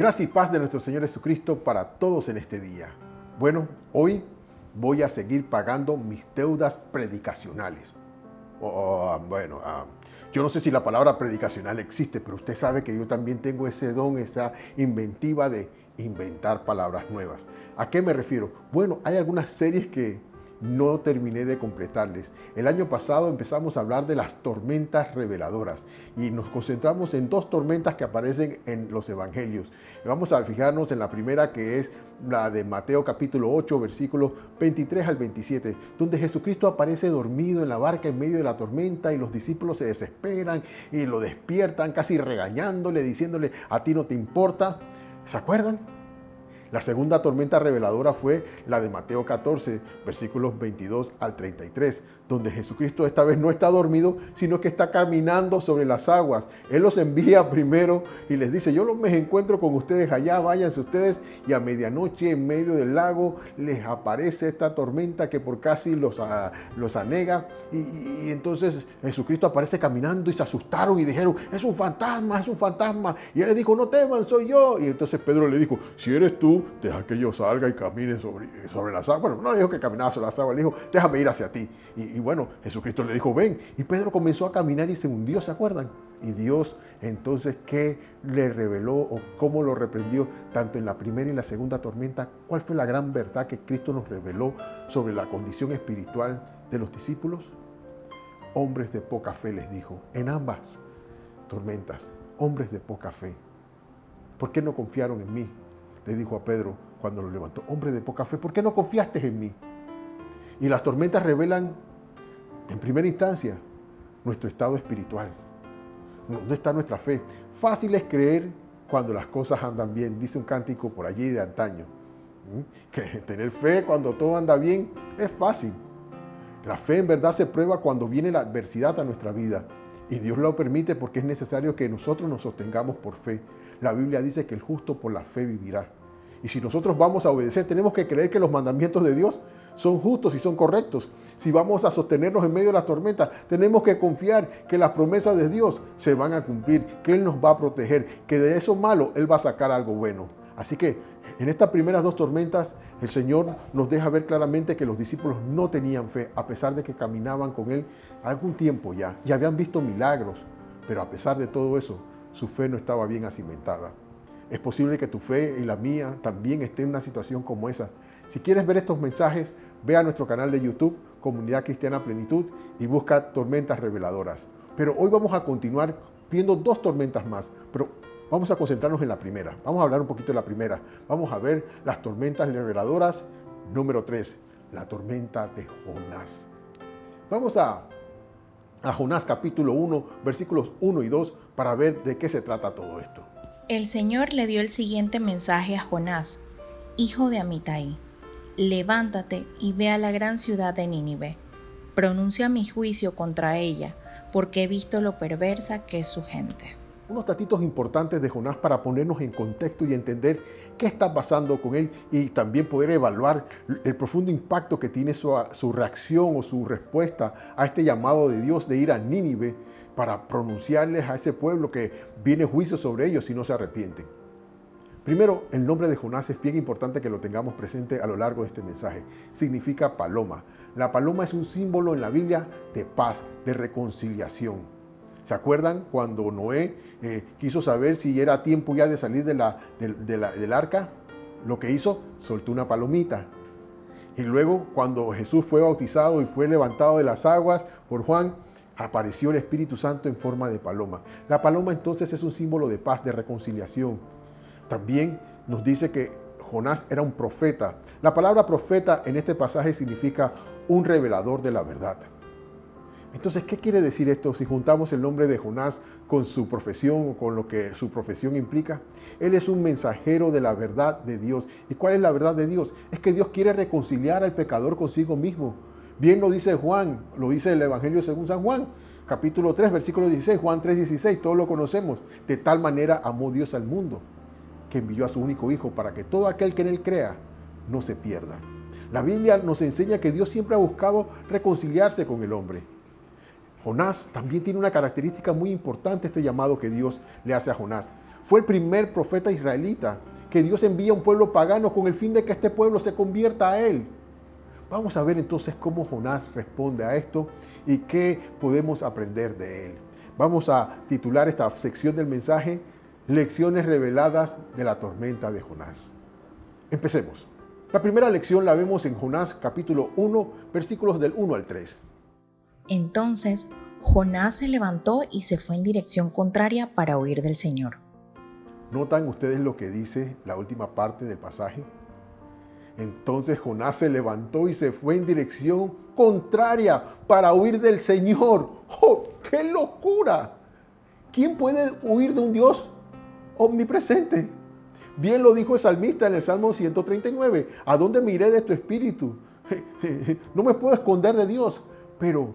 Gracia y paz de nuestro Señor Jesucristo para todos en este día. Bueno, hoy voy a seguir pagando mis deudas predicacionales. Yo no sé si la palabra predicacional existe, pero usted sabe que yo también tengo ese don, esa inventiva de inventar palabras nuevas. ¿A qué me refiero? Bueno, hay algunas series que no terminé de completarles. El año pasado empezamos a hablar de las tormentas reveladoras y nos concentramos en dos tormentas que aparecen en los evangelios. Vamos a fijarnos en la primera, que es la de Mateo capítulo 8, versículos 23 al 27, donde Jesucristo aparece dormido en la barca en medio de la tormenta y los discípulos se desesperan y lo despiertan casi regañándole, diciéndole: ¿a ti no te importa? ¿Se acuerdan? La segunda tormenta reveladora fue la de Mateo 14, versículos 22 al 33, donde Jesucristo esta vez no está dormido, sino que está caminando sobre las aguas. Él los envía primero y les dice: yo me encuentro con ustedes allá, váyanse ustedes. Y a medianoche, en medio del lago, les aparece esta tormenta que por casi los anega. Y entonces Jesucristo aparece caminando y se asustaron y dijeron: es un fantasma, es un fantasma. Y él les dijo: no teman, soy yo. Y entonces Pedro le dijo: si eres tú, deja que yo salga y camine sobre las aguas. Bueno, no le dijo que caminaba sobre las aguas, le dijo: déjame ir hacia ti. Y bueno, Jesucristo le dijo: ven. Y Pedro comenzó a caminar y se hundió, ¿se acuerdan? Y Dios entonces, ¿qué le reveló o cómo lo reprendió tanto en la primera y la segunda tormenta? ¿Cuál fue la gran verdad que Cristo nos reveló sobre la condición espiritual de los discípulos? Hombres de poca fe, les dijo en ambas tormentas. Hombres de poca fe. ¿Por qué no confiaron en mí? Le dijo a Pedro cuando lo levantó: hombre de poca fe, ¿por qué no confiaste en mí? Y las tormentas revelan, en primera instancia, nuestro estado espiritual. ¿Dónde está nuestra fe? Fácil es creer cuando las cosas andan bien, dice un cántico por allí de antaño. Que tener fe cuando todo anda bien es fácil. La fe en verdad se prueba cuando viene la adversidad a nuestra vida. Y Dios lo permite porque es necesario que nosotros nos sostengamos por fe. La Biblia dice que el justo por la fe vivirá. Y si nosotros vamos a obedecer, tenemos que creer que los mandamientos de Dios son justos y son correctos. Si vamos a sostenernos en medio de las tormentas, tenemos que confiar que las promesas de Dios se van a cumplir, que Él nos va a proteger, que de eso malo Él va a sacar algo bueno. Así que en estas primeras dos tormentas, el Señor nos deja ver claramente que los discípulos no tenían fe, a pesar de que caminaban con Él algún tiempo ya, y habían visto milagros, pero a pesar de todo eso, su fe no estaba bien acimentada. Es posible que tu fe y la mía también estén en una situación como esa. Si quieres ver estos mensajes, ve a nuestro canal de YouTube, Comunidad Cristiana Plenitud, y busca Tormentas Reveladoras. Pero hoy vamos a continuar viendo dos tormentas más, pero vamos a concentrarnos en la primera. Vamos a hablar un poquito de la primera. Vamos a ver las tormentas reveladoras. Número 3, la tormenta de Jonás. Vamos a Jonás capítulo 1, versículos 1 y 2, para ver de qué se trata todo esto. El Señor le dio el siguiente mensaje a Jonás: hijo de Amitai, levántate y ve a la gran ciudad de Nínive. Pronuncia mi juicio contra ella, porque he visto lo perversa que es su gente. Unos datitos importantes de Jonás para ponernos en contexto y entender qué está pasando con él y también poder evaluar el profundo impacto que tiene su reacción o su respuesta a este llamado de Dios de ir a Nínive para pronunciarles a ese pueblo que viene juicio sobre ellos si no se arrepienten. Primero, el nombre de Jonás es bien importante que lo tengamos presente a lo largo de este mensaje. Significa paloma. La paloma es un símbolo en la Biblia de paz, de reconciliación. ¿Se acuerdan cuando Noé quiso saber si era tiempo ya de salir del arca? Lo que hizo, soltó una palomita. Y luego, cuando Jesús fue bautizado y fue levantado de las aguas por Juan, apareció el Espíritu Santo en forma de paloma. La paloma entonces es un símbolo de paz, de reconciliación. También nos dice que Jonás era un profeta. La palabra profeta en este pasaje significa un revelador de la verdad. Entonces, ¿qué quiere decir esto si juntamos el nombre de Jonás con su profesión o con lo que su profesión implica? Él es un mensajero de la verdad de Dios. ¿Y cuál es la verdad de Dios? Es que Dios quiere reconciliar al pecador consigo mismo. Bien lo dice Juan, lo dice el Evangelio según San Juan, capítulo 3, versículo 16, Juan 3, 16, todos lo conocemos. De tal manera amó Dios al mundo, que envió a su único Hijo para que todo aquel que en Él crea no se pierda. La Biblia nos enseña que Dios siempre ha buscado reconciliarse con el hombre. Jonás también tiene una característica muy importante, este llamado que Dios le hace a Jonás. Fue el primer profeta israelita que Dios envía a un pueblo pagano con el fin de que este pueblo se convierta a él. Vamos a ver entonces cómo Jonás responde a esto y qué podemos aprender de él. Vamos a titular esta sección del mensaje, Lecciones reveladas de la tormenta de Jonás. Empecemos. La primera lección la vemos en Jonás capítulo 1, versículos del 1 al 3. Entonces Jonás se levantó y se fue en dirección contraria para huir del Señor. ¿Notan ustedes lo que dice la última parte del pasaje? Entonces Jonás se levantó y se fue en dirección contraria para huir del Señor. ¡Oh, qué locura! ¿Quién puede huir de un Dios omnipresente? Bien lo dijo el salmista en el Salmo 139. ¿A dónde me iré de tu espíritu? No me puedo esconder de Dios. Pero,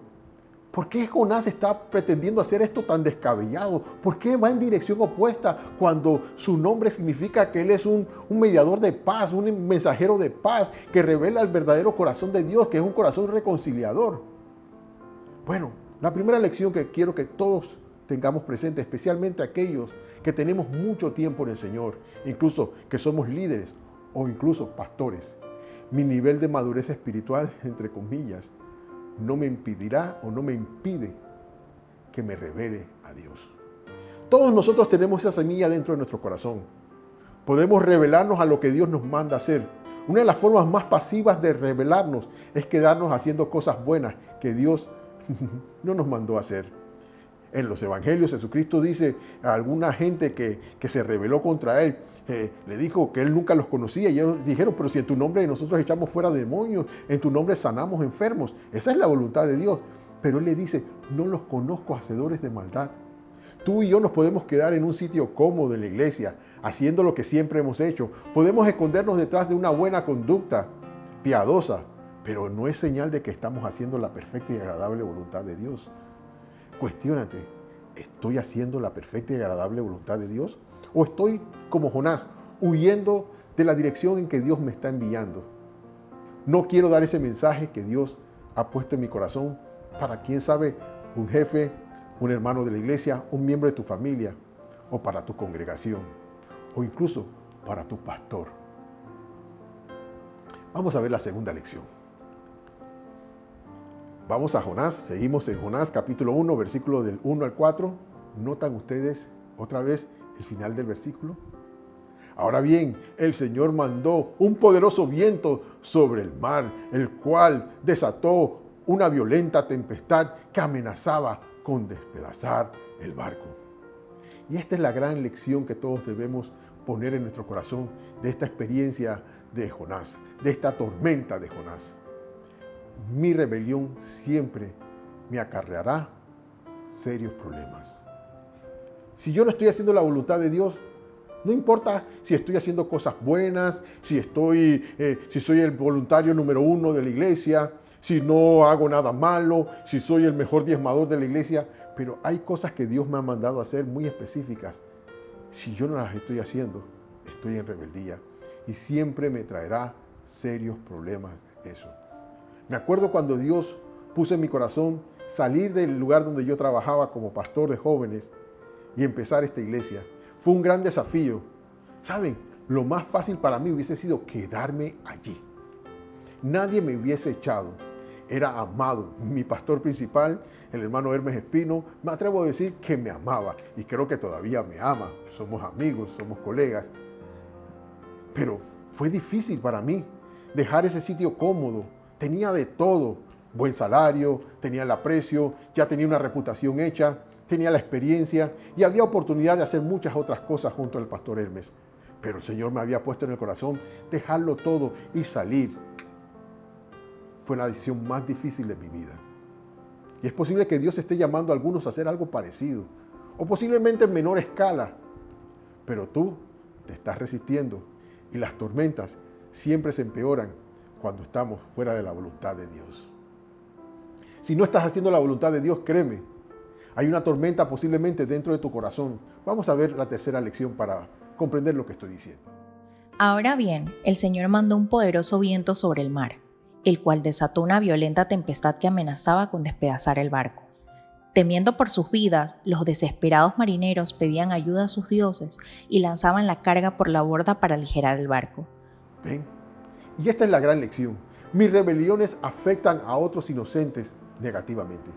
¿por qué Jonás está pretendiendo hacer esto tan descabellado? ¿Por qué va en dirección opuesta cuando su nombre significa que él es un mediador de paz, un mensajero de paz que revela el verdadero corazón de Dios, que es un corazón reconciliador? Bueno, la primera lección que quiero que todos tengamos presente, especialmente aquellos que tenemos mucho tiempo en el Señor, incluso que somos líderes o incluso pastores. Mi nivel de madurez espiritual, entre comillas, no me impedirá o no me impide que me revele a Dios. Todos nosotros tenemos esa semilla dentro de nuestro corazón. Podemos revelarnos a lo que Dios nos manda hacer. Una de las formas más pasivas de revelarnos es quedarnos haciendo cosas buenas que Dios no nos mandó a hacer. En los evangelios Jesucristo dice a alguna gente que se rebeló contra él, le dijo que él nunca los conocía y ellos dijeron, pero si en tu nombre nosotros echamos fuera demonios, en tu nombre sanamos enfermos, esa es la voluntad de Dios. Pero él le dice, no los conozco, hacedores de maldad. Tú y yo nos podemos quedar en un sitio cómodo en la iglesia, haciendo lo que siempre hemos hecho. Podemos escondernos detrás de una buena conducta piadosa, pero no es señal de que estamos haciendo la perfecta y agradable voluntad de Dios. Cuestiónate, ¿estoy haciendo la perfecta y agradable voluntad de Dios? ¿O estoy, como Jonás, huyendo de la dirección en que Dios me está enviando? No quiero dar ese mensaje que Dios ha puesto en mi corazón para, quién sabe, un jefe, un hermano de la iglesia, un miembro de tu familia, o para tu congregación, o incluso para tu pastor. Vamos a ver la segunda lección. Vamos a Jonás, seguimos en Jonás capítulo 1, versículo del 1 al 4. ¿Notan ustedes otra vez el final del versículo? Ahora bien, el Señor mandó un poderoso viento sobre el mar, el cual desató una violenta tempestad que amenazaba con despedazar el barco. Y esta es la gran lección que todos debemos poner en nuestro corazón de esta experiencia de Jonás, de esta tormenta de Jonás. Mi rebelión siempre me acarreará serios problemas. Si yo no estoy haciendo la voluntad de Dios, no importa si estoy haciendo cosas buenas, si soy el voluntario número 1 de la iglesia, si no hago nada malo, si soy el mejor diezmador de la iglesia, pero hay cosas que Dios me ha mandado a hacer muy específicas. Si yo no las estoy haciendo, estoy en rebeldía y siempre me traerá serios problemas eso. Me acuerdo cuando Dios puso en mi corazón salir del lugar donde yo trabajaba como pastor de jóvenes y empezar esta iglesia. Fue un gran desafío. ¿Saben? Lo más fácil para mí hubiese sido quedarme allí. Nadie me hubiese echado. Era amado. Mi pastor principal, el hermano Hermes Espino, me atrevo a decir que me amaba y creo que todavía me ama. Somos amigos, somos colegas. Pero fue difícil para mí dejar ese sitio cómodo. Tenía de todo, buen salario, tenía el aprecio, ya tenía una reputación hecha, tenía la experiencia y había oportunidad de hacer muchas otras cosas junto al pastor Hermes. Pero el Señor me había puesto en el corazón dejarlo todo y salir. Fue la decisión más difícil de mi vida. Y es posible que Dios esté llamando a algunos a hacer algo parecido, o posiblemente en menor escala. Pero tú te estás resistiendo y las tormentas siempre se empeoran cuando estamos fuera de la voluntad de Dios. Si no estás haciendo la voluntad de Dios, créeme, hay una tormenta posiblemente dentro de tu corazón. Vamos a ver la tercera lección para comprender lo que estoy diciendo. Ahora bien, el Señor mandó un poderoso viento sobre el mar, el cual desató una violenta tempestad que amenazaba con despedazar el barco. Temiendo por sus vidas, los desesperados marineros pedían ayuda a sus dioses y lanzaban la carga por la borda para aligerar el barco. ¿Ven? Y esta es la gran lección. Mis rebeliones afectan a otros inocentes negativamente.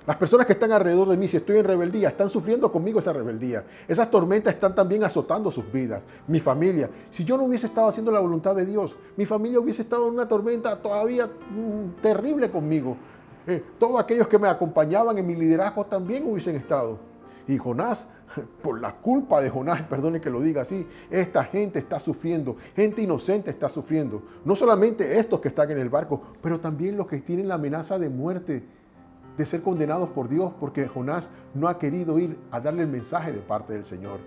Las personas que están alrededor de mí, si estoy en rebeldía, están sufriendo conmigo esa rebeldía. Esas tormentas están también azotando sus vidas. Mi familia, si yo no hubiese estado haciendo la voluntad de Dios, mi familia hubiese estado en una tormenta todavía terrible conmigo. Todos aquellos que me acompañaban en mi liderazgo también hubiesen estado. Y Jonás, por la culpa de Jonás, perdone que lo diga así, esta gente está sufriendo, gente inocente está sufriendo. No solamente estos que están en el barco, pero también los que tienen la amenaza de muerte, de ser condenados por Dios, porque Jonás no ha querido ir a darle el mensaje de parte del Señor.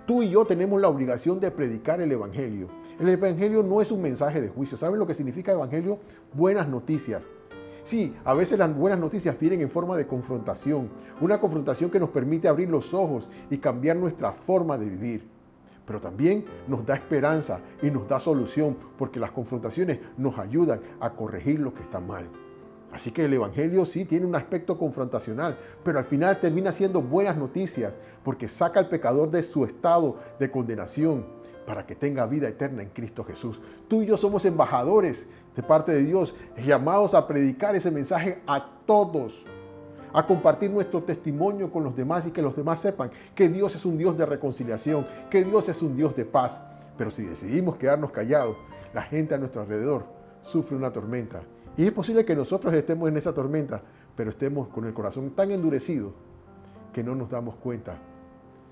Tú y yo tenemos la obligación de predicar el Evangelio. El Evangelio no es un mensaje de juicio. ¿Saben lo que significa Evangelio? Buenas noticias. Sí, a veces las buenas noticias vienen en forma de confrontación, una confrontación que nos permite abrir los ojos y cambiar nuestra forma de vivir. Pero también nos da esperanza y nos da solución, porque las confrontaciones nos ayudan a corregir lo que está mal. Así que el Evangelio sí tiene un aspecto confrontacional, pero al final termina siendo buenas noticias, porque saca al pecador de su estado de condenación para que tenga vida eterna en Cristo Jesús. Tú y yo somos embajadores de parte de Dios, llamados a predicar ese mensaje a todos, a compartir nuestro testimonio con los demás y que los demás sepan que Dios es un Dios de reconciliación, que Dios es un Dios de paz. Pero si decidimos quedarnos callados, la gente a nuestro alrededor sufre una tormenta. Y es posible que nosotros estemos en esa tormenta, pero estemos con el corazón tan endurecido que no nos damos cuenta.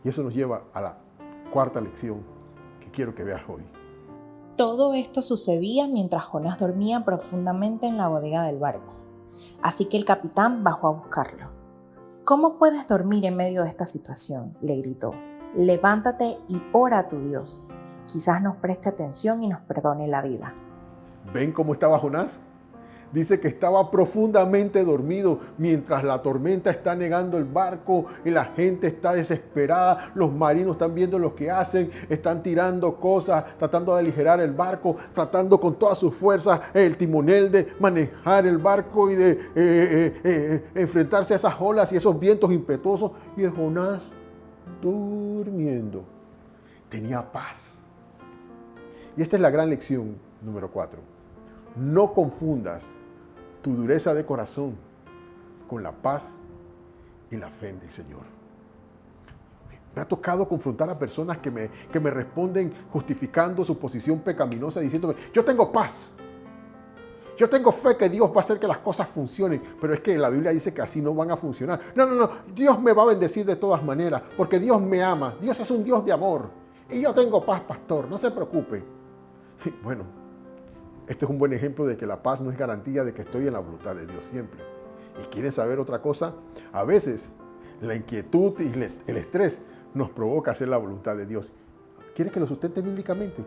Y eso nos lleva a la cuarta lección que quiero que veas hoy. Todo esto sucedía mientras Jonás dormía profundamente en la bodega del barco. Así que el capitán bajó a buscarlo. ¿Cómo puedes dormir en medio de esta situación?, le gritó. Levántate y ora a tu Dios. Quizás nos preste atención y nos perdone la vida. ¿Ven cómo estaba Jonás? Dice que estaba profundamente dormido mientras la tormenta está negando el barco y la gente está desesperada. Los marinos están viendo lo que hacen, están tirando cosas, tratando de aligerar el barco, tratando con todas sus fuerzas el timonel de manejar el barco y de enfrentarse a esas olas y esos vientos impetuosos. Y el Jonás durmiendo. Tenía paz. Y esta es la gran lección número 4. No confundas tu dureza de corazón con la paz y la fe en el Señor. Me ha tocado confrontar a personas que me responden justificando su posición pecaminosa, diciéndome, yo tengo paz, yo tengo fe que Dios va a hacer que las cosas funcionen, pero es que la Biblia dice que así no van a funcionar. No, Dios me va a bendecir de todas maneras, porque Dios me ama, Dios es un Dios de amor, y yo tengo paz, pastor, no se preocupe. Bueno, este es un buen ejemplo de que la paz no es garantía de que estoy en la voluntad de Dios siempre. ¿Y quieren saber otra cosa? A veces la inquietud y el estrés nos provoca hacer la voluntad de Dios. ¿Quiere que lo sustente bíblicamente?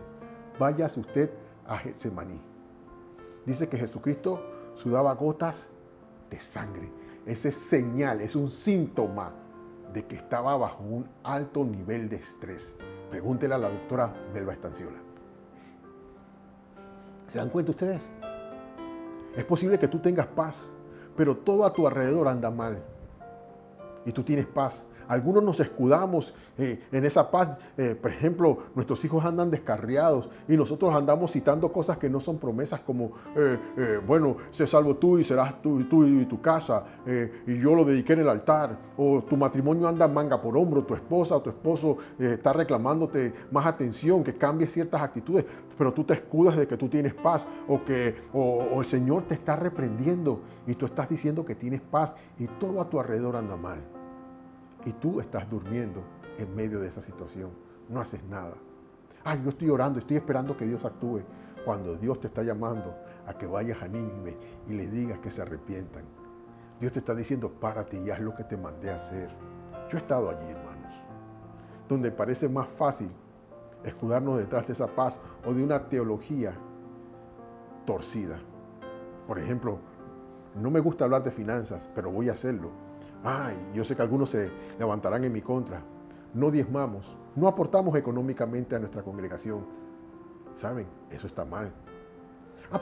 Váyase usted a Getsemaní. Dice que Jesucristo sudaba gotas de sangre. Ese es señal, es un síntoma de que estaba bajo un alto nivel de estrés. Pregúntele a la doctora Melba Estanciola. ¿Se dan cuenta ustedes? Es posible que tú tengas paz, pero todo a tu alrededor anda mal. Y tú tienes paz. Algunos nos escudamos en esa paz. Por ejemplo, nuestros hijos andan descarriados y nosotros andamos citando cosas que no son promesas como, bueno, sé salvo tú y serás tú y tu casa, y yo lo dediqué en el altar. O tu matrimonio anda manga por hombro, tu esposa o tu esposo está reclamándote más atención, que cambies ciertas actitudes, pero tú te escudas de que tú tienes paz o el Señor te está reprendiendo y tú estás diciendo que tienes paz y todo a tu alrededor anda mal. Y tú estás durmiendo en medio de esa situación. No haces nada. Ay, yo estoy orando, estoy esperando que Dios actúe. Cuando Dios te está llamando a que vayas a Nínive y le digas que se arrepientan. Dios te está diciendo, párate y haz lo que te mandé a hacer. Yo he estado allí, hermanos, donde parece más fácil escudarnos detrás de esa paz o de una teología torcida. Por ejemplo, no me gusta hablar de finanzas, pero voy a hacerlo. Ay, yo sé que algunos se levantarán en mi contra. No diezmamos, no aportamos económicamente a nuestra congregación. ¿Saben? Eso está mal.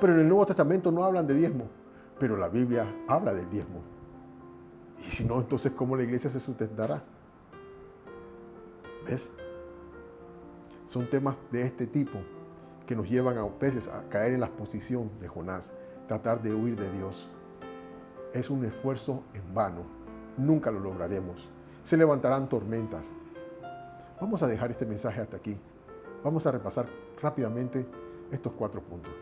Pero en el Nuevo Testamento no hablan de diezmo, pero la Biblia habla del diezmo. Y si no, entonces ¿cómo la iglesia se sustentará? ¿Ves? Son temas de este tipo que nos llevan a veces a caer en la posición de Jonás, tratar de huir de Dios. Es un esfuerzo en vano, nunca lo lograremos. Se levantarán tormentas. Vamos a dejar este mensaje hasta aquí. Vamos a repasar rápidamente estos 4 puntos.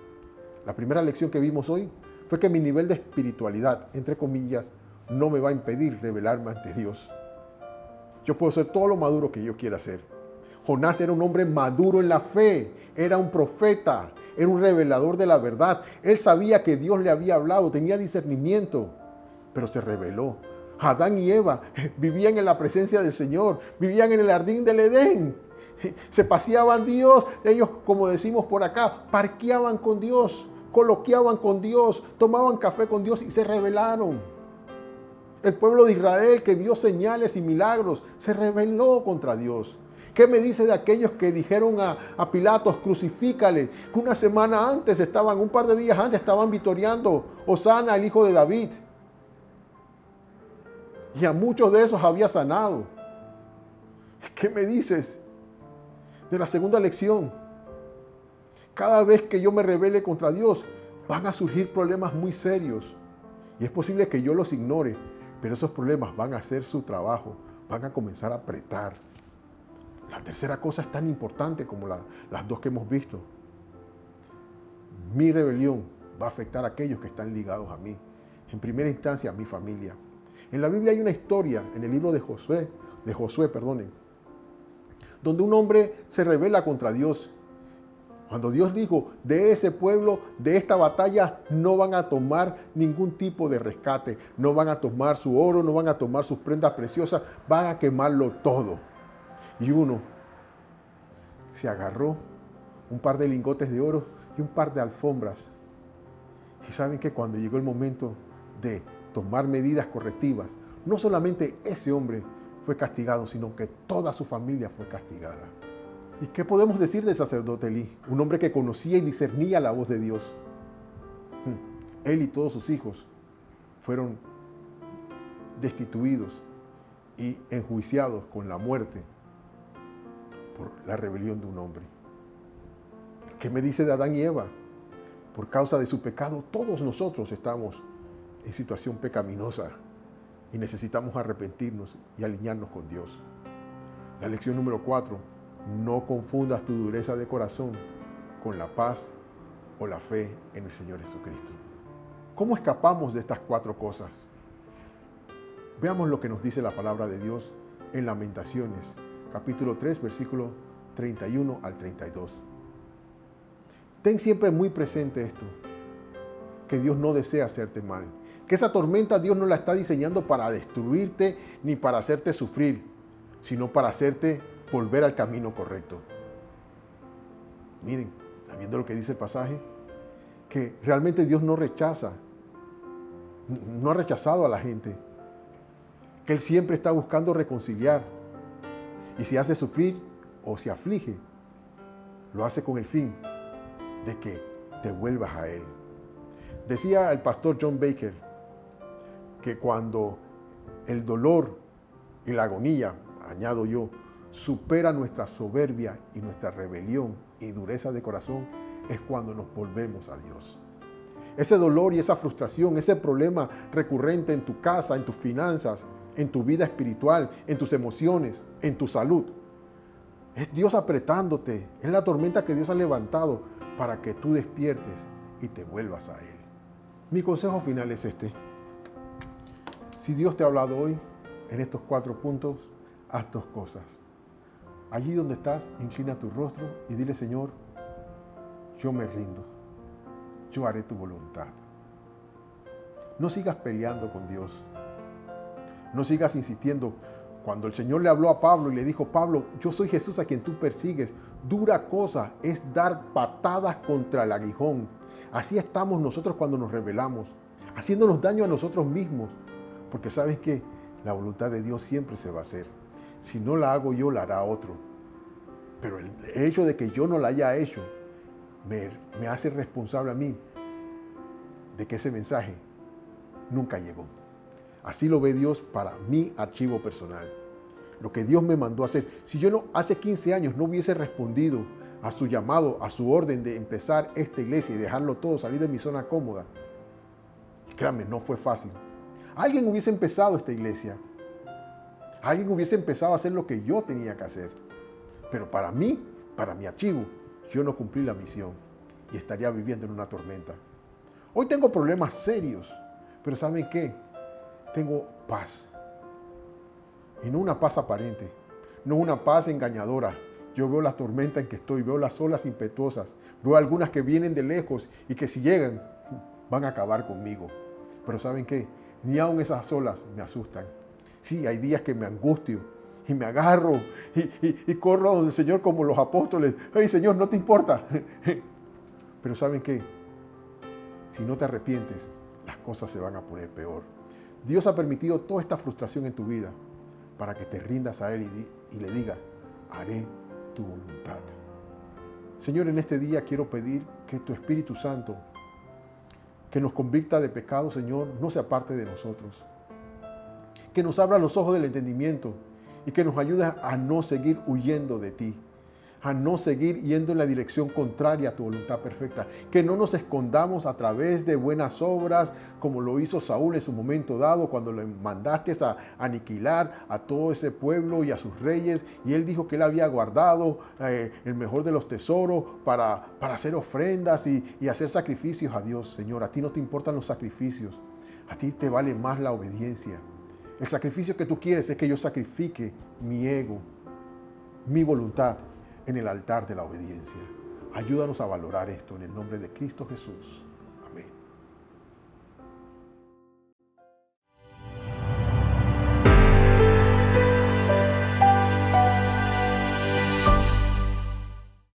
La primera lección que vimos hoy fue que mi nivel de espiritualidad, entre comillas, no me va a impedir revelarme ante Dios. Yo puedo ser todo lo maduro que yo quiera ser. Jonás era un hombre maduro en la fe, era un profeta, era un revelador de la verdad. Él sabía que Dios le había hablado, tenía discernimiento, pero se rebeló. Adán y Eva vivían en la presencia del Señor, vivían en el jardín del Edén. Se paseaban Dios, ellos, como decimos por acá, parqueaban con Dios, coloquiaban con Dios, tomaban café con Dios y se rebelaron. El pueblo de Israel, que vio señales y milagros, se rebeló contra Dios. ¿Qué me dice de aquellos que dijeron a Pilatos, crucifícale? Una semana antes un par de días antes estaban vitoreando Hosana, el hijo de David. Y a muchos de esos había sanado. ¿Qué me dices de la segunda lección? Cada vez que yo me rebele contra Dios, van a surgir problemas muy serios. Y es posible que yo los ignore, pero esos problemas van a hacer su trabajo, van a comenzar a apretar. La tercera cosa es tan importante como las dos que hemos visto. Mi rebelión va a afectar a aquellos que están ligados a mí. En primera instancia, a mi familia. En la Biblia hay una historia, en el libro de Josué, donde un hombre se rebela contra Dios. Cuando Dios dijo, de ese pueblo, de esta batalla, no van a tomar ningún tipo de rescate. No van a tomar su oro, no van a tomar sus prendas preciosas, van a quemarlo todo. Y uno se agarró un par de lingotes de oro y un par de alfombras. Y saben que cuando llegó el momento de tomar medidas correctivas, no solamente ese hombre fue castigado, sino que toda su familia fue castigada. ¿Y qué podemos decir del sacerdote Elí? Un hombre que conocía y discernía la voz de Dios. Él y todos sus hijos fueron destituidos y enjuiciados con la muerte por la rebelión de un hombre. ¿Qué me dice de Adán y Eva? Por causa de su pecado, todos nosotros estamos en situación pecaminosa y necesitamos arrepentirnos y alinearnos con Dios. La lección número 4, no confundas tu dureza de corazón con la paz o la fe en el Señor Jesucristo. ¿Cómo escapamos de estas 4 cosas? Veamos lo que nos dice la palabra de Dios en Lamentaciones, capítulo 3, versículo 31 al 32. Ten siempre muy presente esto, que Dios no desea hacerte mal, que esa tormenta Dios no la está diseñando para destruirte ni para hacerte sufrir, sino para hacerte volver al camino correcto. Miren, ¿están viendo lo que dice el pasaje? Que realmente Dios no rechaza, no ha rechazado a la gente, que Él siempre está buscando reconciliar. Y si hace sufrir o si aflige, lo hace con el fin de que te vuelvas a Él. Decía el pastor John Baker que cuando el dolor y la agonía, añado yo, supera nuestra soberbia y nuestra rebelión y dureza de corazón, es cuando nos volvemos a Dios. Ese dolor y esa frustración, ese problema recurrente en tu casa, en tus finanzas, en tu vida espiritual, en tus emociones, en tu salud, es Dios apretándote, es la tormenta que Dios ha levantado para que tú despiertes y te vuelvas a Él. Mi consejo final es este. Si Dios te ha hablado hoy en estos 4 puntos, haz 2 cosas. Allí donde estás, inclina tu rostro y dile: Señor, yo me rindo, yo haré tu voluntad. No sigas peleando con Dios. No sigas insistiendo. Cuando el Señor le habló a Pablo y le dijo: Pablo, yo soy Jesús a quien tú persigues, dura cosa es dar patadas contra el aguijón. Así estamos nosotros cuando nos rebelamos, haciéndonos daño a nosotros mismos. Porque ¿sabes qué? La voluntad de Dios siempre se va a hacer. Si no la hago yo, la hará otro. Pero el hecho de que yo no la haya hecho me hace responsable a mí de que ese mensaje nunca llegó. Así lo ve Dios para mi archivo personal. Lo que Dios me mandó a hacer. Si yo no hace 15 años no hubiese respondido a su llamado, a su orden de empezar esta iglesia y dejarlo todo, salir de mi zona cómoda, créanme, no fue fácil. Alguien hubiese empezado esta iglesia. Alguien hubiese empezado a hacer lo que yo tenía que hacer. Pero para mí, para mi archivo, yo no cumplí la misión y estaría viviendo en una tormenta. Hoy tengo problemas serios, pero ¿saben qué? Tengo paz. Y no una paz aparente, no una paz engañadora. Yo veo la tormenta en que estoy, veo las olas impetuosas, veo algunas que vienen de lejos y que si llegan van a acabar conmigo. Pero ¿saben qué? Ni aun esas olas me asustan. Sí, hay días que me angustio y me agarro y corro a donde el Señor como los apóstoles. ¡Ay, Señor, no te importa! Pero ¿saben qué? Si no te arrepientes, las cosas se van a poner peor. Dios ha permitido toda esta frustración en tu vida para que te rindas a Él y le digas, haré tu voluntad. Señor, en este día quiero pedir que tu Espíritu Santo, que nos convicta de pecado, Señor, no se aparte de nosotros. Que nos abra los ojos del entendimiento y que nos ayude a no seguir huyendo de ti, a no seguir yendo en la dirección contraria a tu voluntad perfecta. Que no nos escondamos a través de buenas obras, como lo hizo Saúl en su momento dado, cuando le mandaste a aniquilar a todo ese pueblo y a sus reyes. Y él dijo que él había guardado el mejor de los tesoros para hacer ofrendas y hacer sacrificios a Dios. Señor, a ti no te importan los sacrificios, a ti te vale más la obediencia. El sacrificio que tú quieres es que yo sacrifique mi ego, mi voluntad, en el altar de la obediencia. Ayúdanos a valorar esto en el nombre de Cristo Jesús.